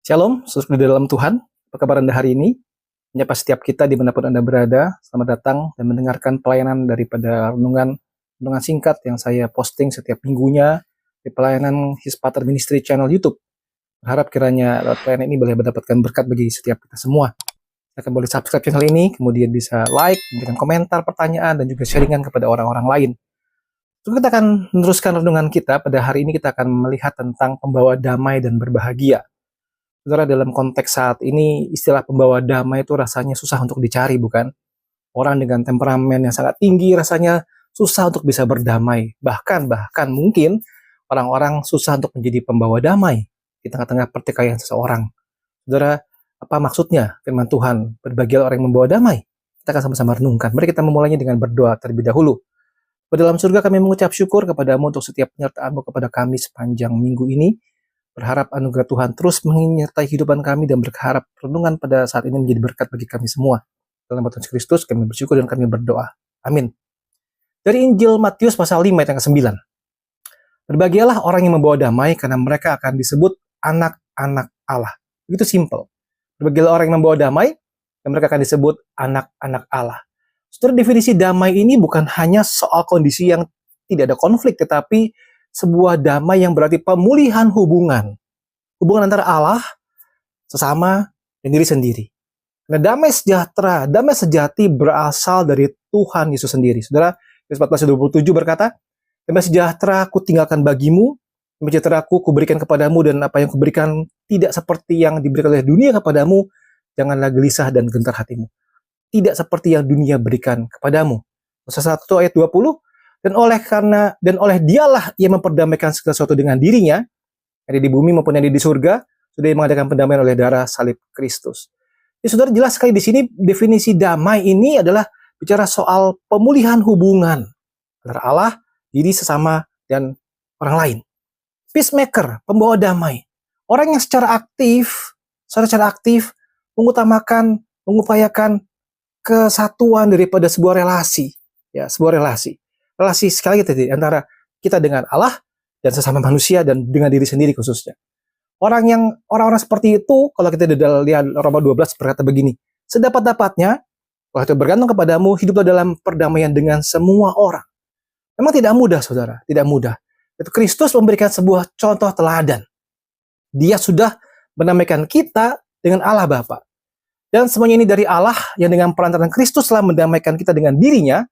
Shalom, saudara di dalam Tuhan. Apa kabar Anda hari ini? Menyapa setiap kita dimanapun Anda berada. Selamat datang dan mendengarkan pelayanan daripada renungan singkat yang saya posting setiap minggunya di pelayanan His Pater Ministry channel YouTube. Berharap kiranya lewat pelayanan ini boleh mendapatkan berkat bagi setiap kita semua. Kita boleh subscribe channel ini, kemudian bisa like, memberikan komentar, pertanyaan, dan juga sharingan kepada orang-orang lain. Kita akan meneruskan renungan kita. Pada hari ini kita akan melihat tentang pembawa damai dan berbahagia. Saudara, dalam konteks saat ini, istilah pembawa damai itu rasanya susah untuk dicari, bukan? Orang dengan temperamen yang sangat tinggi rasanya susah untuk bisa berdamai. Bahkan mungkin orang-orang susah untuk menjadi pembawa damai di tengah-tengah pertikaian seseorang. Saudara, apa maksudnya firman Tuhan? Berbahagialah orang yang membawa damai. Kita akan sama-sama renungkan. Mari kita memulainya dengan berdoa terlebih dahulu. Pada dalam surga kami mengucap syukur kepadamu untuk setiap penyertaan-Mu kepada kami sepanjang minggu ini. Berharap anugerah Tuhan terus menyertai kehidupan kami dan berharap renungan pada saat ini menjadi berkat bagi kami semua. Dalam nama Tuhan Yesus Kristus kami bersyukur dan kami berdoa. Amin. Dari Injil Matius pasal 5 ayat yang ke-9. Berbahagialah orang yang membawa damai karena mereka akan disebut anak-anak Allah. Begitu simple. Berbahagialah orang yang membawa damai dan mereka akan disebut anak-anak Allah. Saudara, definisi damai ini bukan hanya soal kondisi yang tidak ada konflik, tetapi sebuah damai yang berarti pemulihan hubungan antara Allah, sesama, dan diri sendiri. Nah, damai sejahtera, damai sejati berasal dari Tuhan Yesus sendiri. Saudara, Yohanes 14:27 berkata, damai sejahtera ku tinggalkan bagimu, damai sejahtera ku kuberikan kepadamu, dan apa yang kuberikan tidak seperti yang diberikan oleh dunia kepadamu, janganlah gelisah dan gentar hatimu. Tidak seperti yang dunia berikan kepadamu. Kolose 1 ayat 20, dan oleh dialah ia memperdamaikan segala sesuatu dengan dirinya, yang ada di bumi maupun yang ada di surga, sudah mengadakan pendamaian oleh darah salib Kristus. Jadi saudara, jelas sekali di sini definisi damai ini adalah bicara soal pemulihan hubungan antara Allah, diri sesama, dan orang lain. Peacemaker, pembawa damai. Orang yang secara aktif mengutamakan, mengupayakan kesatuan daripada sebuah relasi. Ya, sebuah relasi. Relasi sekali lagi tadi antara kita dengan Allah dan sesama manusia dan dengan diri sendiri khususnya. Orang-orang seperti itu, kalau kita lihat Roma 12 berkata begini, sedapat-dapatnya, kalau itu bergantung kepadamu, hiduplah dalam perdamaian dengan semua orang. Memang tidak mudah, saudara, tidak mudah. Itu Kristus memberikan sebuah contoh teladan. Dia sudah mendamaikan kita dengan Allah Bapa. Dan semuanya ini dari Allah yang dengan perantaraan Kristus telah mendamaikan kita dengan dirinya,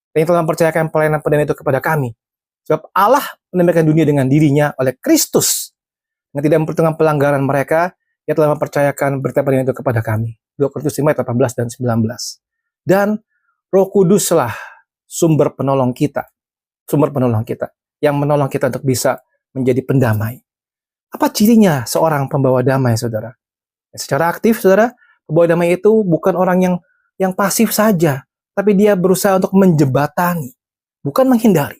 dan telah mempercayakan pelayanan pendamaian itu kepada kami. Sebab Allah mendamaikan dunia dengan dirinya oleh Kristus. Yang tidak memperhitungkan pelanggaran mereka, ia telah mempercayakan berita pendamaian itu kepada kami. 2 Korintus 5 ayat 18 dan 19. Dan Roh Kuduslah sumber penolong kita. Yang menolong kita untuk bisa menjadi pendamai. Apa cirinya seorang pembawa damai, saudara? Secara aktif, saudara, pembawa damai itu bukan orang yang pasif saja, tapi dia berusaha untuk menjembatani, bukan menghindari.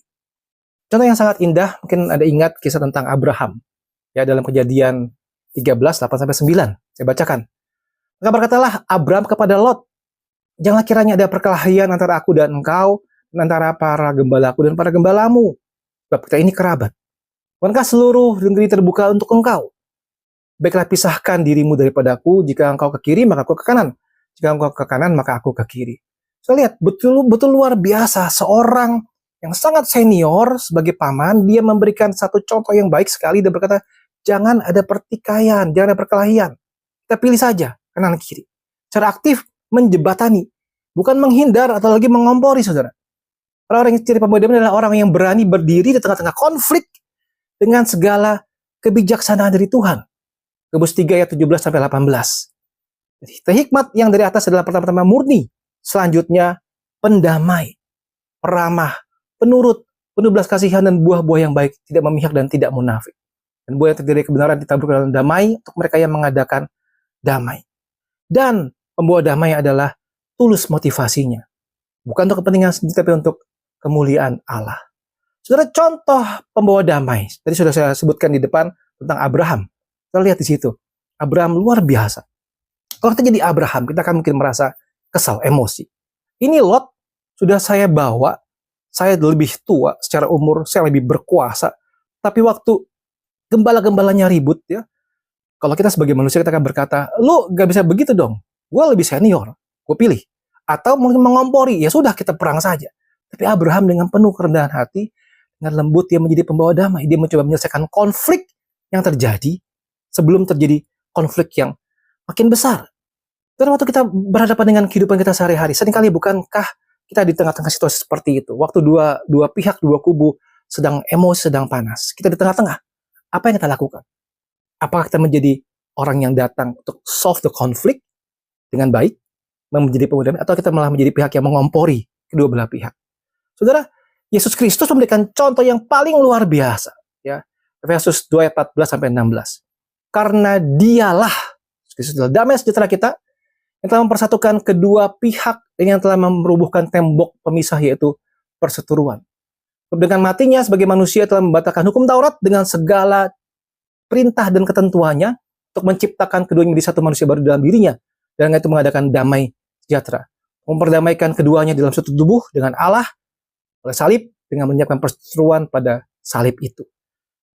Contoh yang sangat indah, mungkin Anda ingat kisah tentang Abraham. Ya, dalam Kejadian 13, 8-9. Saya bacakan. Maka berkatalah Abraham kepada Lot, janganlah kiranya ada perkelahian antara aku dan engkau, dan antara para gembalaku dan para gembalamu. Sebab kita ini kerabat. Bukankah seluruh negeri terbuka untuk engkau? Baiklah pisahkan dirimu daripadaku, jika engkau ke kiri, maka aku ke kanan. Jika engkau ke kanan, maka aku ke kiri. Saya lihat betul luar biasa, seorang yang sangat senior sebagai paman, dia memberikan satu contoh yang baik sekali dan berkata, jangan ada pertikaian, jangan ada perkelahian. Kita pilih saja kanan kiri. Secara aktif menjembatani, bukan menghindar atau lagi mengompori, saudara. Orang yang ciri pembawa damai adalah orang yang berani berdiri di tengah-tengah konflik dengan segala kebijaksanaan dari Tuhan. Yakobus 3 ayat 17-18. Jadi, hikmat yang dari atas adalah pertama-tama murni. Selanjutnya, pendamai, peramah, penurut, penuh belas kasihan dan buah-buah yang baik, tidak memihak dan tidak munafik. Dan buah yang terdiri dari kebenaran ditaburkan dalam damai untuk mereka yang mengadakan damai. Dan pembawa damai adalah tulus motivasinya. Bukan untuk kepentingan sendiri, tapi untuk kemuliaan Allah. Saudara, contoh pembawa damai. Tadi sudah saya sebutkan di depan tentang Abraham. Kita lihat di situ. Abraham luar biasa. Kalau kita jadi Abraham, kita akan mungkin merasa kesal, emosi. Ini Lot sudah saya bawa, saya lebih tua secara umur, saya lebih berkuasa. Tapi waktu gembala-gembalanya ribut, ya, Kalau kita sebagai manusia kita akan berkata, lu gak bisa begitu dong, gue lebih senior, gue pilih. Atau mungkin mengompori, ya sudah kita perang saja. Tapi Abraham dengan penuh kerendahan hati, dengan lembut dia menjadi pembawa damai. Dia mencoba menyelesaikan konflik yang terjadi sebelum terjadi konflik yang makin besar. Dan waktu kita berhadapan dengan kehidupan kita sehari-hari, seringkali bukankah kita di tengah-tengah situasi seperti itu? Waktu dua pihak, dua kubu sedang emosi, sedang panas. Kita di tengah-tengah. Apa yang kita lakukan? Apakah kita menjadi orang yang datang untuk solve the conflict dengan baik, menjadi pemudamai, atau kita malah menjadi pihak yang mengompori kedua belah pihak? Saudara, Yesus Kristus memberikan contoh yang paling luar biasa. Ya, Efesus 2 ayat 14 sampai 16. Karena dialah, Kristus adalah damai sejahtera kita, yang telah mempersatukan kedua pihak dan yang telah merubuhkan tembok pemisah, yaitu perseteruan. Dengan matinya sebagai manusia telah membatalkan hukum Taurat dengan segala perintah dan ketentuannya untuk menciptakan keduanya menjadi satu manusia baru dalam dirinya, dan itu mengadakan damai sejahtera, memperdamaikan keduanya dalam satu tubuh dengan Allah oleh salib, dengan menyiapkan perseteruan pada salib itu.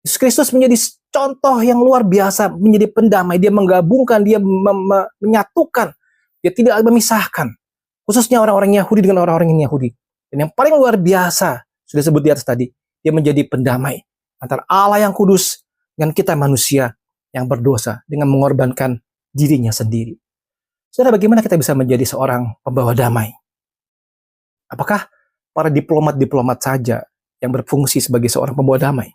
Yesus Kristus menjadi contoh yang luar biasa, menjadi pendamai. Dia menggabungkan, dia menyatukan, dia tidak memisahkan, khususnya orang-orang Yahudi dengan orang-orang yang Yahudi. Dan yang paling luar biasa, sudah disebut di atas tadi, dia menjadi pendamai antara Allah yang kudus dengan kita manusia yang berdosa, dengan mengorbankan dirinya sendiri. Saudara, bagaimana kita bisa menjadi seorang pembawa damai? Apakah para diplomat-diplomat saja yang berfungsi sebagai seorang pembawa damai?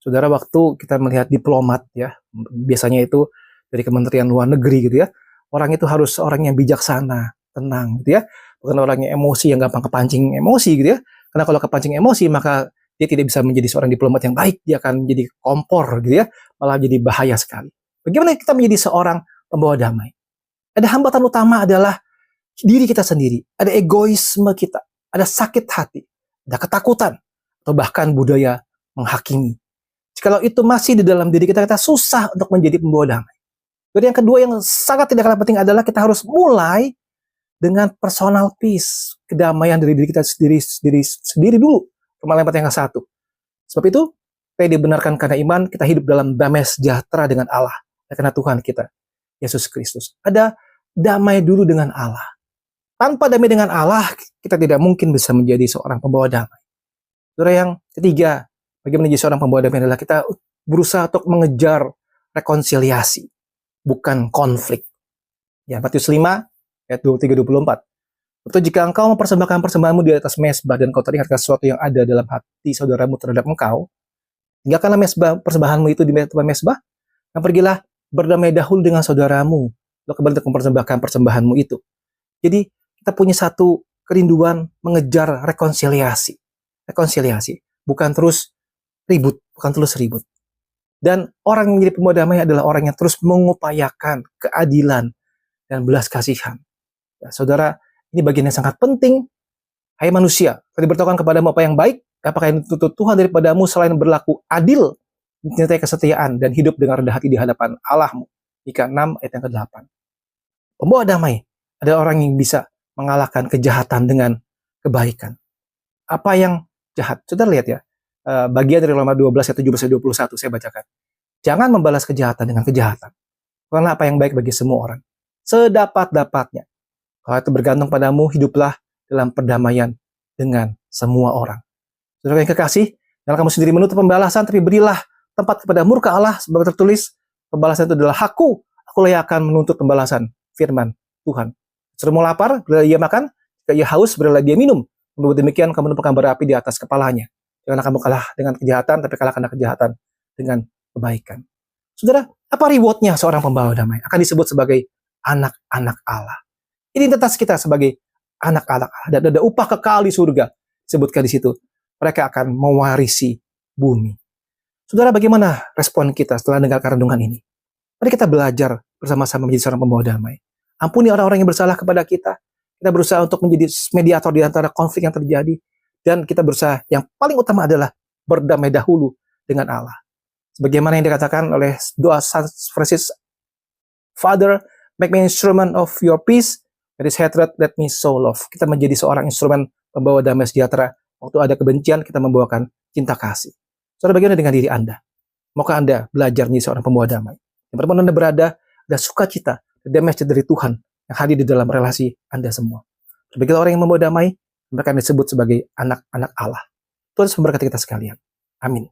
Saudara, waktu kita melihat diplomat, ya, biasanya itu dari Kementerian Luar Negeri gitu ya, orang itu harus orang yang bijaksana, tenang gitu ya, bukan orang yang emosi, yang gampang kepancing emosi gitu ya. Karena kalau kepancing emosi, maka dia tidak bisa menjadi seorang diplomat yang baik, dia akan menjadi kompor gitu ya, malah jadi bahaya sekali. Bagaimana kita menjadi seorang pembawa damai? Ada hambatan utama adalah diri kita sendiri, ada egoisme kita, ada sakit hati, ada ketakutan, atau bahkan budaya menghakimi. Kalau itu masih di dalam diri kita, kita susah untuk menjadi pembawa damai. Jadi yang kedua yang sangat tidak kalah penting adalah kita harus mulai dengan personal peace, kedamaian dari diri kita sendiri dulu. Kemalaman yang ke-1. Sebab itu, kita dibenarkan karena iman, kita hidup dalam damai sejahtera dengan Allah. Karena Tuhan kita, Yesus Kristus. Ada damai dulu dengan Allah. Tanpa damai dengan Allah, kita tidak mungkin bisa menjadi seorang pembawa damai. Saudara, yang ketiga, bagaimana menjadi seorang pembawa damai adalah kita berusaha untuk mengejar rekonsiliasi, bukan konflik. Ya, Matius 5, ayat 23-24. Betul, jika engkau mempersembahkan persembahanmu di atas mezbah dan kau teringat sesuatu yang ada dalam hati saudaramu terhadap engkau, tinggalkanlah persembahanmu itu di depan mezbah, dan pergilah berdamai dahulu dengan saudaramu, lalu kembali untuk mempersembahkan persembahanmu itu. Jadi kita punya satu kerinduan mengejar rekonsiliasi, bukan terus ribut. Dan orang yang menjadi pembawa damai adalah orang yang terus mengupayakan keadilan dan belas kasihan. Ya, saudara, ini bagian yang sangat penting. Hai manusia, telah diberitahukan kepadamu apa yang baik, apakah yang dituntut Tuhan daripadamu selain berlaku adil, menyertai kesetiaan, dan hidup dengan rendah hati di hadapan Allahmu. Mika 6 ayat yang ke-8. Pembawa damai adalah orang yang bisa mengalahkan kejahatan dengan kebaikan. Apa yang jahat? Saudara lihat ya, bagian dari Roma 12 ayat 17-21 saya bacakan. Jangan membalas kejahatan dengan kejahatan. Karena apa yang baik bagi semua orang, sedapat-dapatnya. Kalau itu bergantung padamu, hiduplah dalam perdamaian dengan semua orang. Saudara yang kekasih, jangan kamu sendiri menuntut pembalasan, tapi berilah tempat kepada murka Allah, sebab tertulis, pembalasan itu adalah hakku, akulah yang akan menuntut pembalasan, firman Tuhan. Sudah mau lapar, berilah dia makan, jika ia haus, berilah dia minum. Membuat demikian, kamu menumpahkan bara api di atas kepalanya. Janganlah kamu kalah dengan kejahatan, tapi kalahkan kejahatan dengan kebaikan. Saudara, apa rewardnya seorang pembawa damai? Akan disebut sebagai anak-anak Allah. Identitas kita sebagai anak-anak Allah. Dan ada upah kekal di surga. Disebutkan di situ. Mereka akan mewarisi bumi. Saudara, bagaimana respon kita setelah dengar renungan ini? Mari kita belajar bersama-sama menjadi seorang pembawa damai. Ampuni orang-orang yang bersalah kepada kita. Kita berusaha untuk menjadi mediator di antara konflik yang terjadi. Dan kita berusaha, yang paling utama adalah berdamai dahulu dengan Allah. Sebagaimana yang dikatakan oleh doa San Francis, Father, make me instrument of your peace. That is hatred, let me sow love. Kita menjadi seorang instrumen pembawa damai sejahtera. Waktu ada kebencian, kita membawakan cinta kasih. Saudara, bagaimana dengan diri Anda? Maukah Anda belajar menjadi seorang pembawa damai? Dimanapun Anda berada, ada sukacita, damai dari Tuhan yang hadir di dalam relasi Anda semua. Bagi orang yang membawa damai, mereka disebut sebagai anak-anak Allah. Tuhan memberkati kita sekalian. Amin.